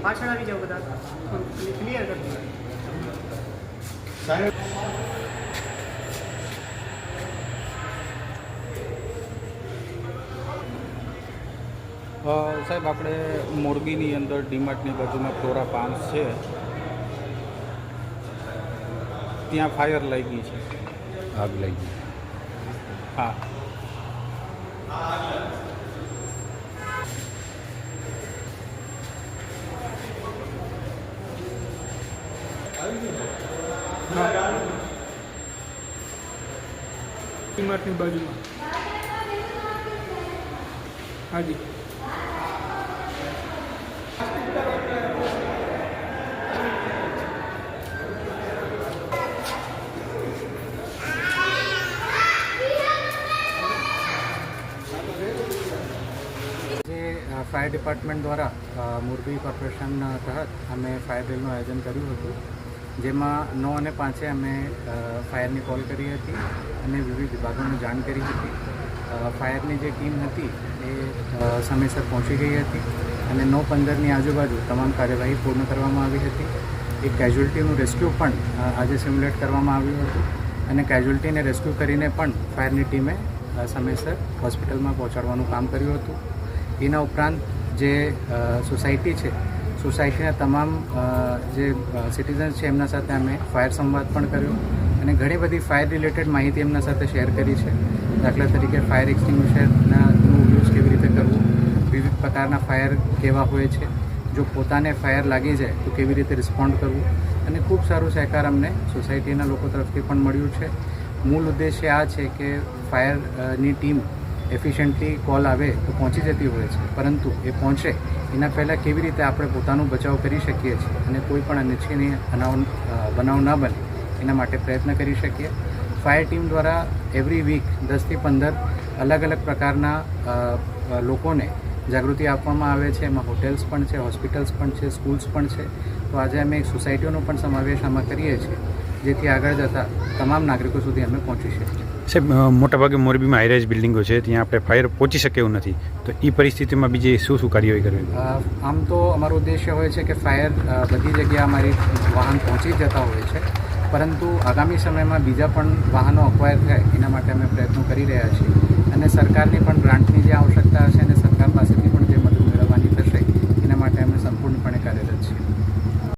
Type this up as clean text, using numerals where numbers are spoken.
પાછળ આવી જાઓ બધા, ક્લિયર કરી દો સાહેબ. સાહેબ, આપણે મોરબીની અંદર ડીમાર્ટની બાજુમાં ફ્લોરા પામ્સ છે, ત્યાં ફાયર લાગી છે. આગ લાગી. હા. ડીમાર્ટની બાજુમાં. હાજી. ફાયર ડિપાર્ટમેન્ટ દ્વારા મોરબી કોર્પોરેશન તહત અમે ફાયર ડ્રીલનું આયોજન કર્યું હતું, જેમાં 9 અને 5 અમે ફાયરની કોલ કરી હતી અને વિવિધ વિભાગોને જાણ કરી હતી. ફાયરની જે ટીમ હતી એ સમયસર પહોંચી ગઈ હતી અને 9:15ની આજુબાજુ તમામ કાર્યવાહી પૂર્ણ કરવામાં આવી હતી. એક કેઝ્યુઅલ્ટીનું રેસ્ક્યુ પણ આજે સિમ્યુલેટ કરવામાં આવ્યું હતું અને કેઝ્યુઅલ્ટીને રેસ્ક્યુ કરીને પણ ફાયરની ટીમે સમયસર હોસ્પિટલમાં પહોંચાડવાનું કામ કર્યું હતું. એના ઉપરાંત જે સોસાયટી છે, સોસાયટીના તમામ જે સિટીઝન્સ છે એમના સાથે અમે ફાયર સંવાદ પણ કર્યો અને ઘણી બધી ફાયર રિલેટેડ માહિતી એમના સાથે શેર કરી છે. દાખલા તરીકે ફાયર એક્સટિંગ્વિશરનું યુઝ કેવી રીતે કરવું, વિવિધ પ્રકારના ફાયર કેવા હોય છે, જો પોતાને ફાયર લાગી જાય તો કેવી રીતે રિસ્પોન્ડ કરવું, અને ખૂબ સારું સહકાર અમને સોસાયટીના લોકો તરફથી પણ મળ્યું છે. મૂળ ઉદ્દેશ્ય આ છે કે ફાયરની ટીમ એફિશિયન્ટલી કોલ આવે તો પહોંચી જતી હોય છે, પરંતુ એ પહોંચે એના પહેલાં કેવી રીતે આપણે પોતાનો બચાવ કરી શકીએ છીએ અને કોઈ પણ અનિચ્છનીય બનાવ ન બને એના માટે પ્રયત્ન કરી શકીએ. ફાયર ટીમ દ્વારા એવરી વીક 10 થી 15 અલગ અલગ પ્રકારના લોકોને જાગૃતિ આપવામાં આવે છે. એમાં હોટેલ્સ પણ છે, હોસ્પિટલ્સ પણ છે, સ્કૂલ્સ પણ છે. તો આજે અમે એક સોસાયટીઓનો પણ સમાવેશ આમાં કરીએ છીએ, જેથી આગળ જતાં તમામ નાગરિકો સુધી અમે પહોંચી શકીએ. સાહેબ, મોટાભાગે મોરબીમાં હાઈરાઇઝ બિલ્ડિંગો છે, ત્યાં આપણે ફાયર પહોંચી શકે એવું નથી, તો એ પરિસ્થિતિમાં બીજી શું કાર્યવાહી કરવી? આમ તો અમારો ઉદ્દેશ્ય હોય છે કે ફાયર બધી જગ્યાએ અમારી વાહન પહોંચી જતા હોય છે, પરંતુ આગામી સમયમાં બીજા પણ વાહનો અક્વાયર થાય એના માટે અમે પ્રયત્નો કરી રહ્યા છીએ અને સરકારની પણ ગ્રાન્ટની જે આવશ્યકતા હશે અને સરકાર પાસેથી